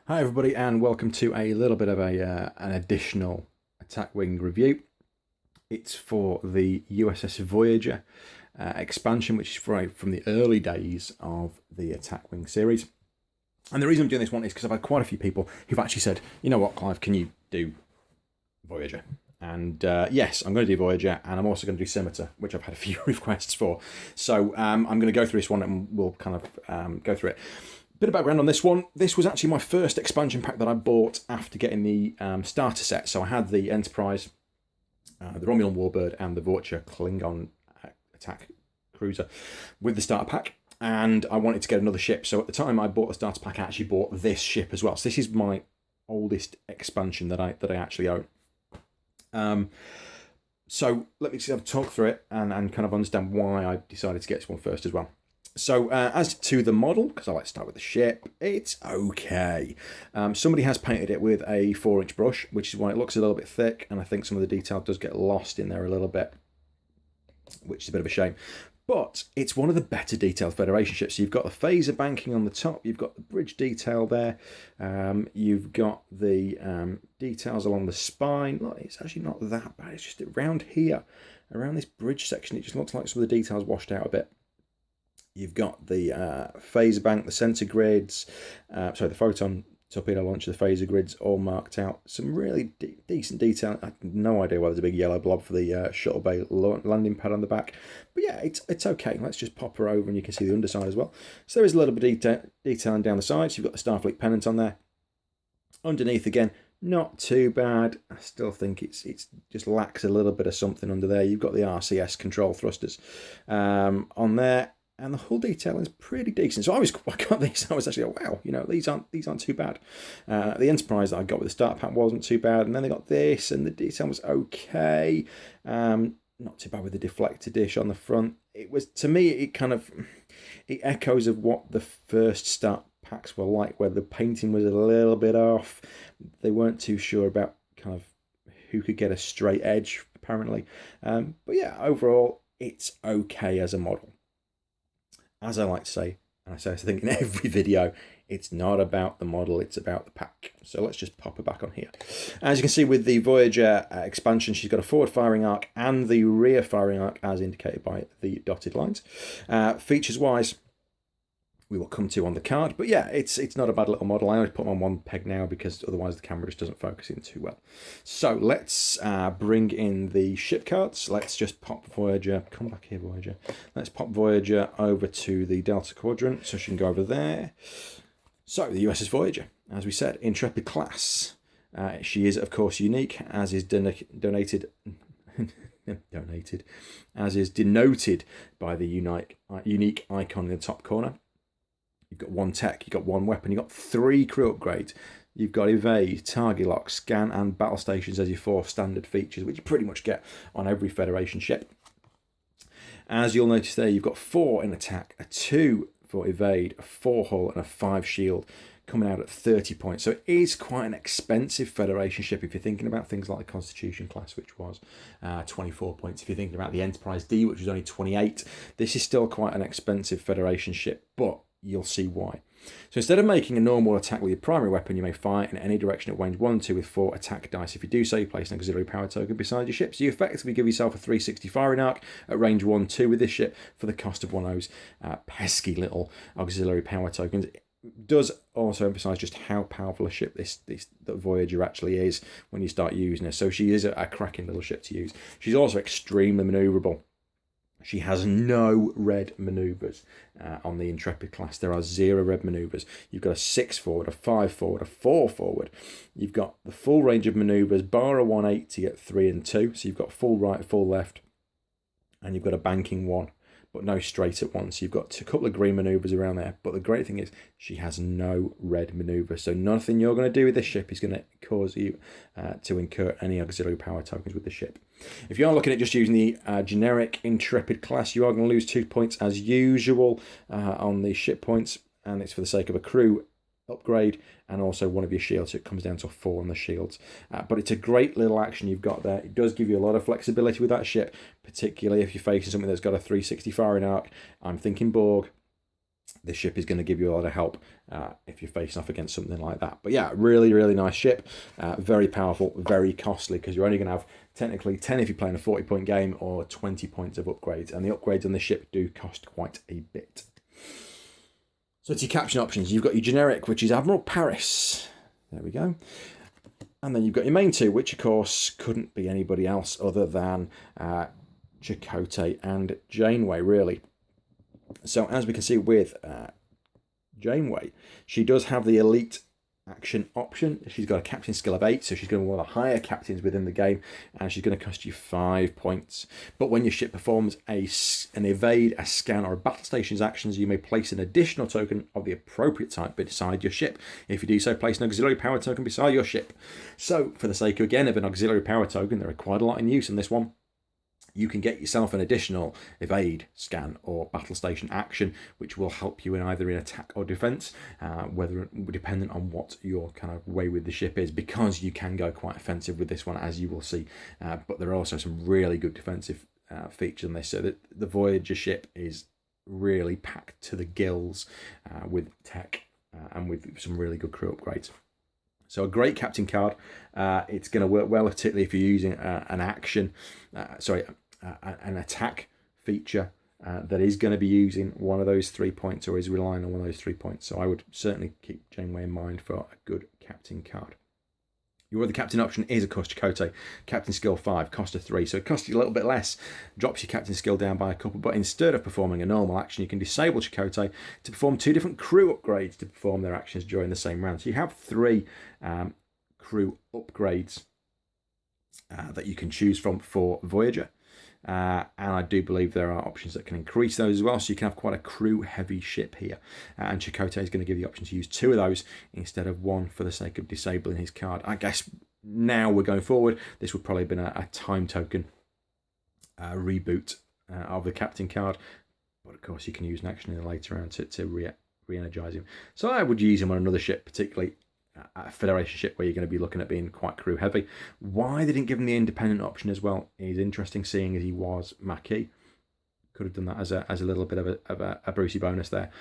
Hi everybody, and welcome to a little bit of an additional attack wing review. It's for the USS Voyager expansion, which is from the early days of the attack wing series. And the reason I'm doing this one is because I've had quite a few people who've actually said, you know what, Clive, can you do Voyager? And yes, I'm going to do Voyager, and I'm also going to do Scimitar, which I've had a few requests for. So I'm going to go through this one, and we'll kind of go through it. Bit of background on this one. This was actually my first expansion pack that I bought after getting the starter set. So I had the Enterprise, the Romulan Warbird, and the Voyager Klingon attack cruiser with the starter pack. And I wanted to get another ship. So at the time I bought the starter pack, I actually bought this ship as well. So this is my oldest expansion that I actually own. So let me just talk through it and kind of understand why I decided to get this one first as well. So as to the model, because I like to start with the ship, it's okay. Somebody has painted it with a 4-inch brush, which is why it looks a little bit thick, and I think some of the detail does get lost in there a little bit, which is a bit of a shame. But it's one of the better detailed Federation ships. So you've got the phaser banking on the top, you've got the bridge detail there, you've got the details along the spine. Look, it's actually not that bad, it's just around here, around this bridge section, it just looks like some of the details washed out a bit. You've got the phaser bank, the sensor grids, the photon torpedo launcher, the phaser grids all marked out. Some really decent detail. I have no idea why there's a big yellow blob for the shuttle bay landing pad on the back. But yeah, it's okay. Let's just pop her over and you can see the underside as well. So there is a little bit of detailing down the sides. You've got the Starfleet pennant on there. Underneath again, not too bad. I still think it's just lacks a little bit of something under there. You've got the RCS control thrusters on there. And the hull detail is pretty decent. So I got these. I was actually like, wow, these aren't too bad. The Enterprise that I got with the starter pack wasn't too bad, and then they got this, and the detail was okay. Not too bad with the deflector dish on the front. It was, to me, it echoes of what the first start packs were like, where the painting was a little bit off. They weren't too sure about kind of who could get a straight edge, apparently. But yeah, overall, it's okay as a model. As I like to say, and I say this I think in every video, it's not about the model, it's about the pack. So let's just pop her back on here. As you can see with the Voyager expansion, she's got a forward firing arc and the rear firing arc as indicated by the dotted lines. Features wise, we will come to on the card, but yeah, it's not a bad little model. I only put them on one peg now because otherwise the camera just doesn't focus in too well. So let's bring in the ship cards. Let's just pop Voyager, come back here Voyager. Let's pop Voyager over to the Delta Quadrant so she can go over there. So the USS Voyager, as we said, Intrepid class. She is of course unique, as is donated, as is denoted by the unique icon in the top corner. You've got one tech, you've got one weapon, you've got 3 crew upgrades. You've got evade, target lock, scan, and battle stations as your 4 standard features, which you pretty much get on every Federation ship. As you'll notice there, you've got 4 in attack, a 2 for evade, a 4 hull, and a 5 shield, coming out at 30 points. So it is quite an expensive Federation ship if you're thinking about things like the Constitution class, which was 24 points. If you're thinking about the Enterprise D, which was only 28, this is still quite an expensive Federation ship, but you'll see why. So instead of making a normal attack with your primary weapon, you may fire in any direction at range 1 and 2 with 4 attack dice. If you do so, you place an auxiliary power token beside your ship. So you effectively give yourself a 360 firing arc at range 1 2 with this ship for the cost of one of those pesky little auxiliary power tokens. It does also emphasize just how powerful a ship that Voyager actually is when you start using her. So she is a cracking little ship to use. She's also extremely maneuverable. She has no red manoeuvres on the Intrepid class. There are 0 red manoeuvres. You've got a 6 forward, a 5 forward, a 4 forward. You've got the full range of manoeuvres, bar a 180 at 3 and 2. So you've got full right, full left, and you've got a banking 1, but no straight at 1. So you've got a couple of green manoeuvres around there. But the great thing is she has no red manoeuvres. So nothing you're going to do with this ship is going to cause you to incur any auxiliary power tokens with the ship. If you are looking at just using the generic Intrepid class, you are going to lose 2 points as usual on the ship points, and it's for the sake of a crew upgrade and also one of your shields, so it comes down to 4 on the shields. But it's a great little action you've got there. It does give you a lot of flexibility with that ship, particularly if you're facing something that's got a 360 firing arc. I'm thinking Borg. this ship is going to give you a lot of help if you're facing off against something like that. But yeah, really, really nice ship. Very powerful, very costly, because you're only going to have technically 10 if you're playing a 40-point game, or 20 points of upgrades. And the upgrades on this ship do cost quite a bit. So it's your caption options. You've got your generic, which is Admiral Paris. There we go. And then you've got your main two, which of course couldn't be anybody else other than Chakotay and Janeway, really. So as we can see with Janeway, she does have the elite action option. She's got a captain skill of 8, so she's going to be one of the higher captains within the game, and she's going to cost you 5 points. But when your ship performs an evade, a scan, or a battle station's actions, you may place an additional token of the appropriate type beside your ship. If you do so, place an auxiliary power token beside your ship. So for the sake, again, of an auxiliary power token, there are quite a lot in use in this one. You can get yourself an additional evade, scan, or battle station action, which will help you in either in attack or defense, whether dependent on what your kind of way with the ship is, because you can go quite offensive with this one, as you will see. But there are also some really good defensive features on this. So the Voyager ship is really packed to the gills with tech and with some really good crew upgrades. So a great captain card. It's going to work well, particularly if you're using an action, an attack feature that is going to be using one of those 3 points, or is relying on one of those 3 points. So I would certainly keep Janeway in mind for a good captain card. Your other captain option is, of course, Chakotay. Captain skill 5, cost of 3. So it costs you a little bit less, drops your captain skill down by a couple, but instead of performing a normal action, you can disable Chakotay to perform 2 different crew upgrades to perform their actions during the same round. So you have 3 crew upgrades that you can choose from for Voyager. And I do believe there are options that can increase those as well, so you can have quite a crew-heavy ship here. And Chakotay is going to give you the option to use 2 of those instead of 1 for the sake of disabling his card. I guess now we're going forward, this would probably have been a time token reboot of the captain card, but of course you can use an action in the later round to re-energize him. So I would use him on another ship, particularly a Federation ship where you're going to be looking at being quite crew heavy. Why they didn't give him the independent option as well is interesting, seeing as he was Maquis. Could have done that as a little bit of a Brucey bonus there.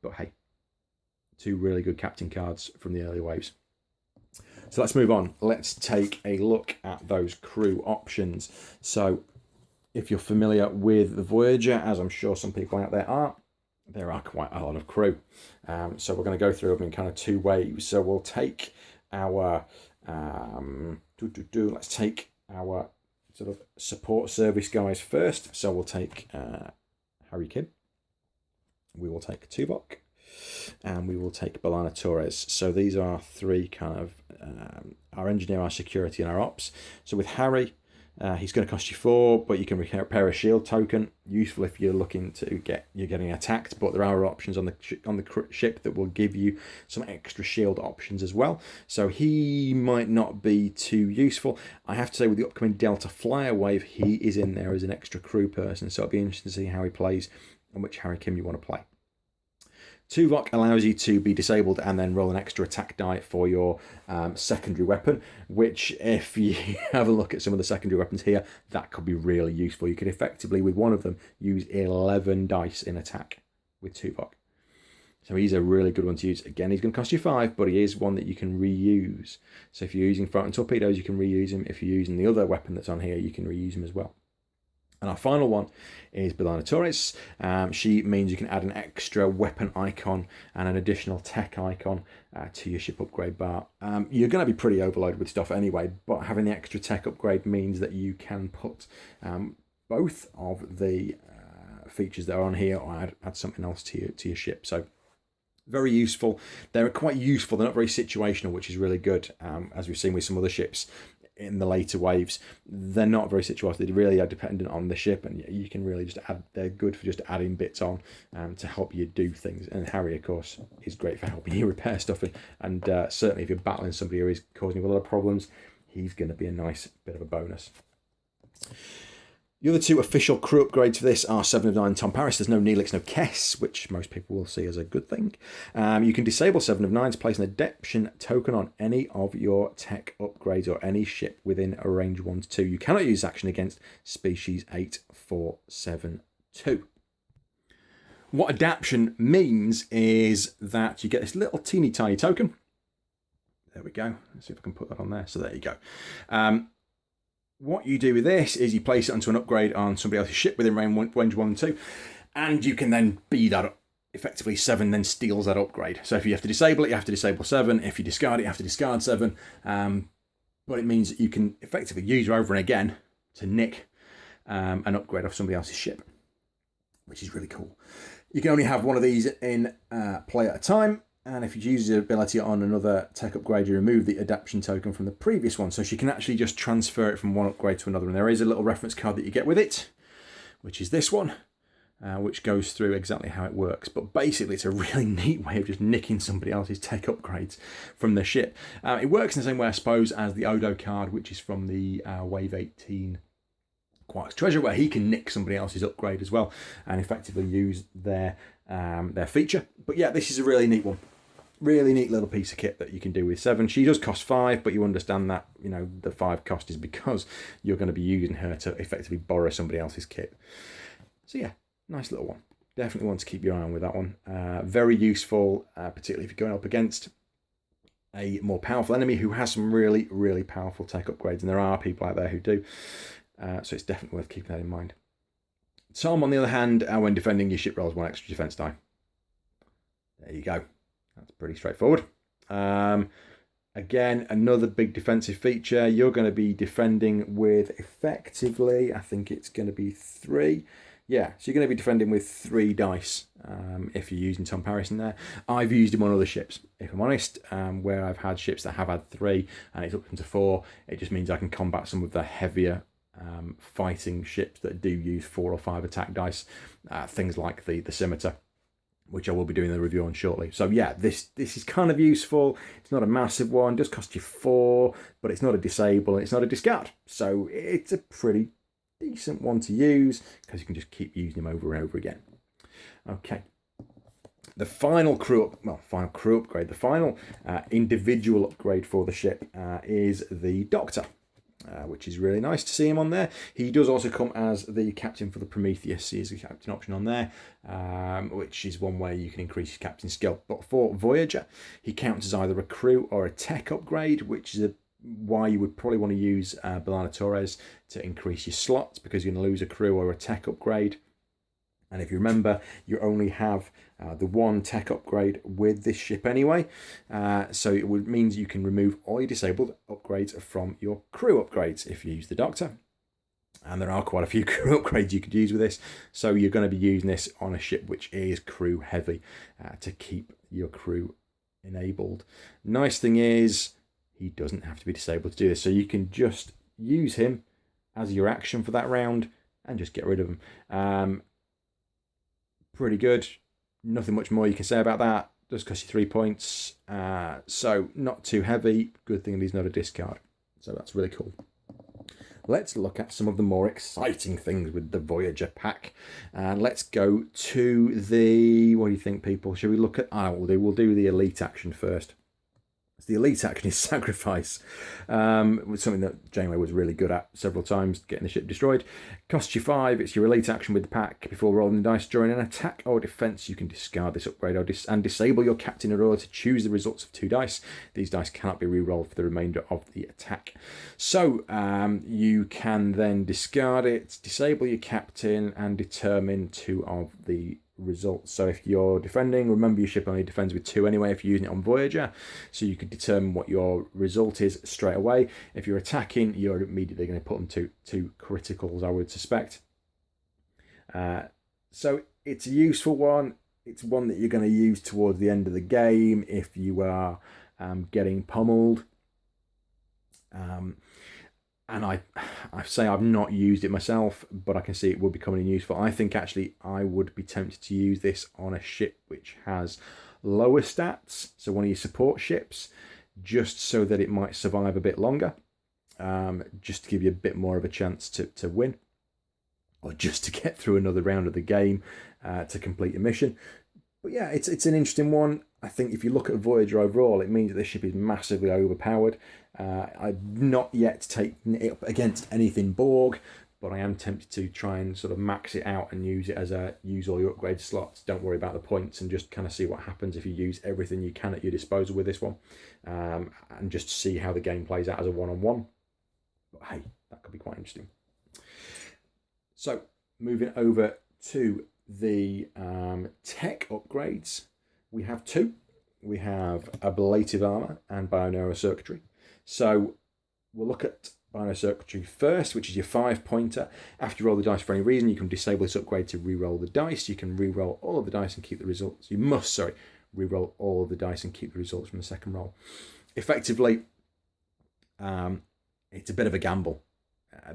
But hey, 2 really good captain cards from the early waves. So let's move on. Let's take a look at those crew options. So if you're familiar with the Voyager, as I'm sure some people out there are quite a lot of crew. So we're going to go through them in kind of 2 waves. So we'll take our let's take our sort of support service guys first. So we'll take Harry Kim, we will take Tuvok, and we will take B'Elanna Torres. So these are 3 kind of our engineer, our security, and our ops. So with Harry, he's going to cost you 4, but you can repair a shield token. Useful if you're looking to you're getting attacked. But there are options on the ship that will give you some extra shield options as well. So he might not be too useful. I have to say, with the upcoming Delta Flyer wave, he is in there as an extra crew person. So it'll be interesting to see how he plays and which Harry Kim you want to play. Tuvok allows you to be disabled and then roll an extra attack die for your secondary weapon, which, if you have a look at some of the secondary weapons here, that could be really useful. You could effectively, with one of them, use 11 dice in attack with Tuvok. So he's a really good one to use. Again, he's going to cost you 5, but he is one that you can reuse. So if you're using Photon Torpedoes, you can reuse him. If you're using the other weapon that's on here, you can reuse him as well. And our final one is B'Elanna Torres. She means you can add an extra weapon icon and an additional tech icon to your ship upgrade bar. You're going to be pretty overloaded with stuff anyway, but having the extra tech upgrade means that you can put both of the features that are on here, or add something else to your ship. So very useful. They're quite useful. They're not very situational, which is really good, as we've seen with some other ships in the later waves. They're not very situational. They really are dependent on the ship, and you can really just add. They're good for just adding bits on to help you do things. And Harry, of course, is great for helping you repair stuff, and certainly if you're battling somebody who is causing you a lot of problems, he's going to be a nice bit of a bonus. The other 2 official crew upgrades for this are 7 of 9 Tom Paris. There's no Neelix, no Kess, which most people will see as a good thing. You can disable 7 of 9 to place an adaptation token on any of your tech upgrades or any ship within a range 1 to 2. You cannot use action against species 8, 4, 7, 2. What adaptation means is that you get this little teeny tiny token. There we go. Let's see if I can put that on there. So there you go. What you do with this is you place it onto an upgrade on somebody else's ship within range 1 and 2, and you can then be that up. Effectively 7 then steals that upgrade. So if you have to disable it, you have to disable 7. If you discard it, you have to discard 7. But it means that you can effectively use her over and again to nick an upgrade off somebody else's ship, which is really cool. You can only have one of these in play at a time, and if you use the ability on another tech upgrade, you remove the adaptation token from the previous one. So she can actually just transfer it from one upgrade to another. And there is a little reference card that you get with it, which is this one, which goes through exactly how it works. But basically, it's a really neat way of just nicking somebody else's tech upgrades from their ship. It works in the same way, I suppose, as the Odo card, which is from the Wave 18 Quark's Treasure, where he can nick somebody else's upgrade as well and effectively use their feature. But yeah, this is a really neat one. Really neat little piece of kit that you can do with 7. She does cost 5, but you understand that, you know, the 5 cost is because you're going to be using her to effectively borrow somebody else's kit. So yeah, nice little one. Definitely want to keep your eye on with that one. Very useful, particularly if you're going up against a more powerful enemy who has some really, really powerful tech upgrades, and there are people out there who do. So it's definitely worth keeping that in mind. Tom, on the other hand, when defending, your ship rolls 1 extra defense die. There you go. That's pretty straightforward. Again, another big defensive feature. You're going to be defending with effectively, I think it's going to be 3. Yeah, so you're going to be defending with 3 dice if you're using Tom Paris in there. I've used him on other ships, if I'm honest, where I've had ships that have had 3 and it's up to 4. It just means I can combat some of the heavier fighting ships that do use 4 or 5 attack dice, things like the Scimitar, which I will be doing the review on shortly. So yeah, this is kind of useful. It's not a massive one, just costs you 4, but it's not a disable and it's not a discard. So it's a pretty decent one to use because you can just keep using them over and over again. Okay. The final crew upgrade, the final individual upgrade for the ship is the Doctor. Which is really nice to see him on there. He does also come as the captain for the Prometheus. He is a captain option on there, which is one way you can increase your captain skill. But for Voyager, he counts as either a crew or a tech upgrade, which is why you would probably want to use B'Elanna Torres to increase your slots, because you're going to lose a crew or a tech upgrade. And if you remember, you only have the 1 tech upgrade with this ship anyway. So it means you can remove all your disabled upgrades from your crew upgrades if you use the Doctor. And there are quite a few crew upgrades you could use with this. So you're going to be using this on a ship which is crew heavy to keep your crew enabled. Nice thing is, he doesn't have to be disabled to do this. So you can just use him as your action for that round and just get rid of him. Pretty good. Nothing much more you can say about that. Does cost you 3 points. So not too heavy. Good thing he's not a discard. So that's really cool. Let's look at some of the more exciting things with the Voyager pack. And let's go to the... What do you think, people? Should we look at... We'll do the elite action first. The elite action is sacrifice. It's something that Janeway was really good at several times, getting the ship destroyed. Costs you 5. It's your elite action with the pack. Before rolling the dice during an attack or defense, you can discard this upgrade and disable your captain in order to choose the results of 2 dice. These dice cannot be re-rolled for the remainder of the attack. So you can then discard it, disable your captain, and determine 2 of the results. So if you're defending, remember your ship only defends with 2 anyway if you're using it on Voyager, so you could determine what your result is straight away. If you're attacking, you're immediately going to put them to criticals, I would suspect. So it's a useful one. It's one that you're going to use towards the end of the game if you are getting pummeled. And I say I've not used it myself, but I can see it would be coming in useful. I think actually I would be tempted to use this on a ship which has lower stats, so one of your support ships, just so that it might survive a bit longer, just to give you a bit more of a chance to win, or just to get through another round of the game to complete your mission. But yeah, it's an interesting one. I think if you look at Voyager overall, it means that this ship is massively overpowered. I've not yet taken it up against anything Borg, but I am tempted to try and sort of max it out and use it as use all your upgrade slots. Don't worry about the points, and just kind of see what happens if you use everything you can at your disposal with this one, and just see how the game plays out as a one-on-one. But hey, that could be quite interesting. So moving over to the tech upgrades, we have two. We have ablative armor and bioneural So we'll look at bioneural first, which is your 5-pointer. After you roll the dice for any reason, you can disable this upgrade to re-roll the dice. You can re-roll all of the dice and keep the results. You must, re-roll all of the dice and keep the results from the second roll. Effectively, it's a bit of a gamble.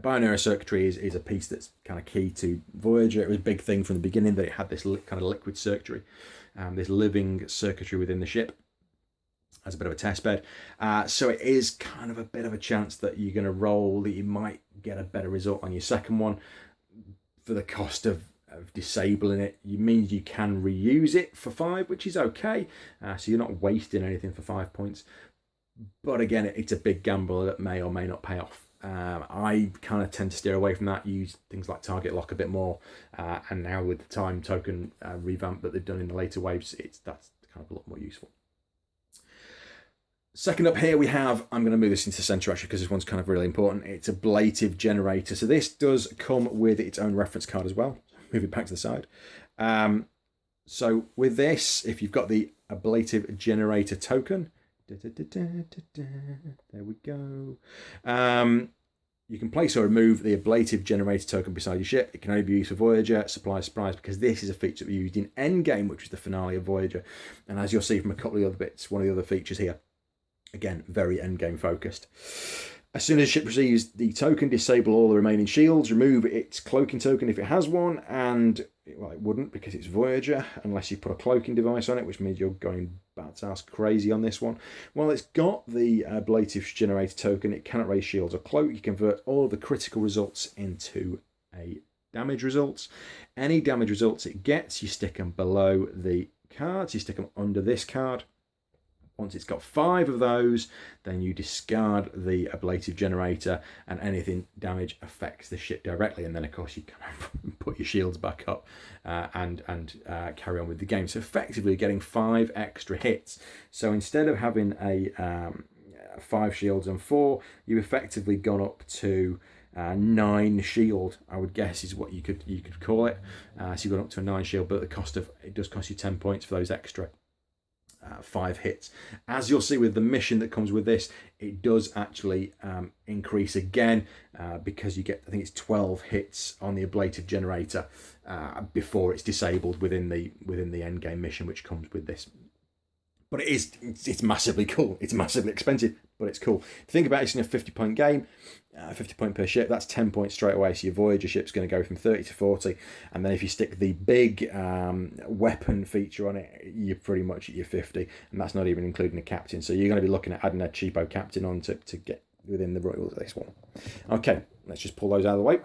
Binary circuitry is a piece that's kind of key to Voyager. It was a big thing from the beginning that it had this kind of liquid circuitry, this living circuitry within the ship as a bit of a test bed. So it is kind of a bit of a chance that you're going to roll that you might get a better result on your second one. For the cost of disabling it, you means you can reuse it for 5, which is okay. So you're not wasting anything for 5 points. But again, it's a big gamble that may or may not pay off. I kind of tend to steer away from that, use things like target lock a bit more, and now with the time token revamp that they've done in the later waves, that's kind of a lot more useful. Second up here we have, I'm going to move this into the center actually because this one's kind of really important, it's ablative generator. So this does come with its own reference card as well. Move it back to the side. So with this, if you've got the ablative generator token, there we go. You can place or remove the ablative generator token beside your ship. It can only be used for Voyager, surprise, because this is a feature that we used in Endgame, which was the finale of Voyager. And as you'll see from a couple of the other bits, one of the other features here, again, very Endgame focused. As soon as the ship receives the token, disable all the remaining shields, remove its cloaking token if it has one, and, well, it wouldn't because it's Voyager, unless you put a cloaking device on it, which means you're going bat-ass crazy on this one. Well, it's got the ablative generator token, it cannot raise shields or cloak. You convert all of the critical results into a damage results. Any damage results it gets, you stick them below the cards, you stick them under this card. Once it's got 5 of those, then you discard the ablative generator, and anything damage affects the ship directly. And then, of course, you kind of put your shields back up and carry on with the game. So effectively, getting 5 extra hits. So instead of having a 5 shields and 4, you've effectively gone up to 9 shield, I would guess is what you could call it. So you've gone up to a 9 shield, but it does cost you 10 points for those extra 5 hits. As you'll see with the mission that comes with this, it does actually increase again because you get, I think it's 12 hits on the ablative generator before it's disabled within the endgame mission, which comes with this. But it's massively cool. It's massively expensive, but it's cool. If you think about it, it's in a 50-point game, 50 point per ship, that's 10 points straight away. So your Voyager ship's going to go from 30 to 40. And then if you stick the big weapon feature on it, you're pretty much at your 50. And that's not even including the captain. So you're going to be looking at adding a cheapo captain on to get within the rules of this one. Okay, let's just pull those out of the way.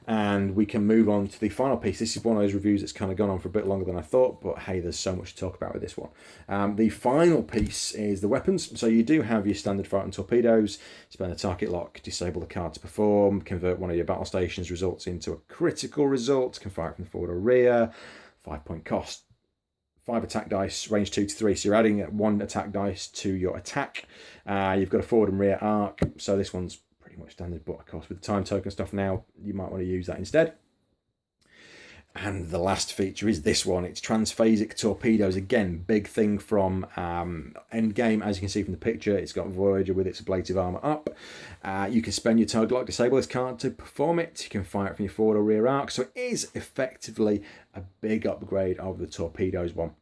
And we can move on to the final piece. This is one of those reviews that's kind of gone on for a bit longer than I thought, but hey, there's so much to talk about with this one. The final piece is the weapons. So you do have your standard fire and torpedoes, spend a target lock, disable the card to perform, convert one of your battle stations results into a critical result, can fire it from forward or rear, 5-point cost. 5 attack dice, range 2 to 3. So you're adding 1 attack dice to your attack. You've got a forward and rear arc. So this one's much standard, but of course with the time token stuff now, you might want to use that instead. And the last feature is this one. It's transphasic torpedoes. Again, big thing from Endgame. As you can see from the picture, it's got Voyager with its ablative armor up. You can spend your target lock, disable this card to perform it. You can fire it from your forward or rear arc. So it is effectively a big upgrade of the torpedoes one.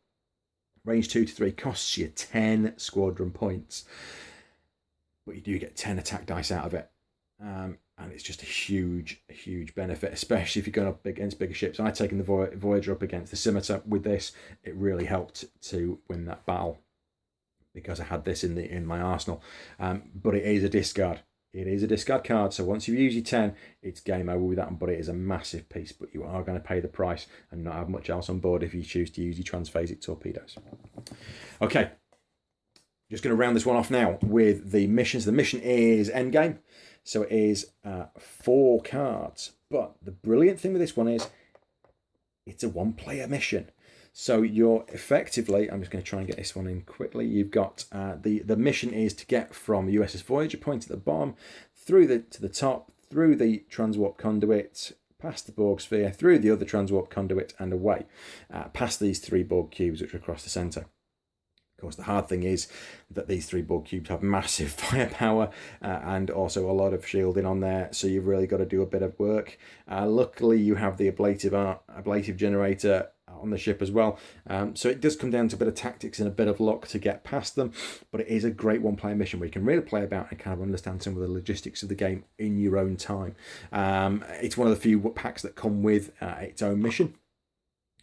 Range 2 to 3 costs you 10 squadron points, but you do get 10 attack dice out of it. And it's just a huge benefit, especially if you're going up against bigger ships. And I've taken the Voyager up against the Scimitar with this. It really helped to win that battle because I had this in my arsenal. But it is a discard. It is a discard card. So once you've used your 10, it's game over with that one. But it is a massive piece. But you are going to pay the price and not have much else on board if you choose to use your transphasic torpedoes. Okay. Just going to round this one off now with the missions. The mission is Endgame. So it is 4 cards. But the brilliant thing with this one is it's a 1-player mission. So you're effectively, I'm just going to try and get this one in quickly. You've got the mission is to get from USS Voyager point at the bottom through to the top, through the transwarp conduit, past the Borg sphere, through the other transwarp conduit, and away, past these 3 Borg cubes which are across the centre. Of course, the hard thing is that these 3 Borg cubes have massive firepower and also a lot of shielding on there, so you've really got to do a bit of work. Luckily, you have the ablative generator on the ship as well, so it does come down to a bit of tactics and a bit of luck to get past them, but it is a great 1-player mission where you can really play about and kind of understand some of the logistics of the game in your own time. It's one of the few packs that come with its own mission.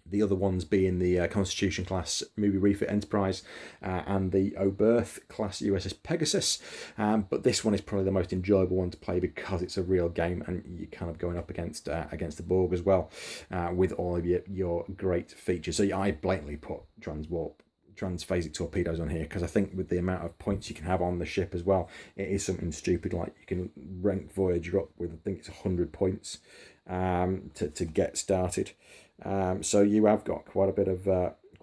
The other ones being the Constitution class Movie Refit Enterprise and the Oberth class USS Pegasus. But this one is probably the most enjoyable one to play because it's a real game and you're kind of going up against the Borg as well with all of your great features. So I blatantly put transphasic torpedoes on here because I think with the amount of points you can have on the ship as well, it is something stupid. Like you can rank Voyager up with, I think it's 100 points to get started. So you have got quite a bit of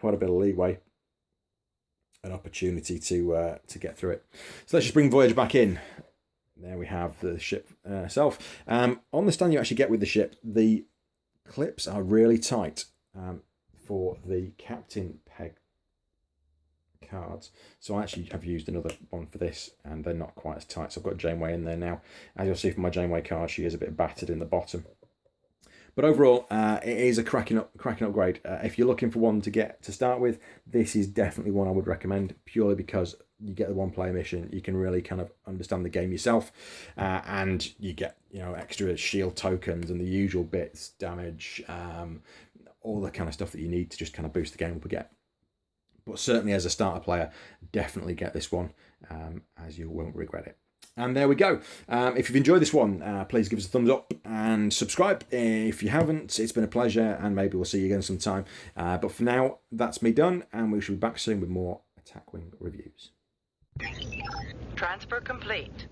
leeway and opportunity to get through it. So let's just bring Voyager back in. There we have the ship itself. On the stand you actually get with the ship, the clips are really tight for the captain peg cards. So I actually have used another one for this and they're not quite as tight. So I've got Janeway in there now. As you'll see from my Janeway card, she is a bit battered in the bottom. But overall, it is a cracking upgrade. If you're looking for one to start with, this is definitely one I would recommend, purely because you get the 1-player mission. You can really kind of understand the game yourself, and you get extra shield tokens and the usual bits, damage, all the kind of stuff that you need to just kind of boost the game up again. But certainly as a starter player, definitely get this one, as you won't regret it. And there we go. If you've enjoyed this one, please give us a thumbs up and subscribe. If you haven't, it's been a pleasure, and maybe we'll see you again sometime. But for now, that's me done, and we shall be back soon with more Attack Wing reviews. Transfer complete.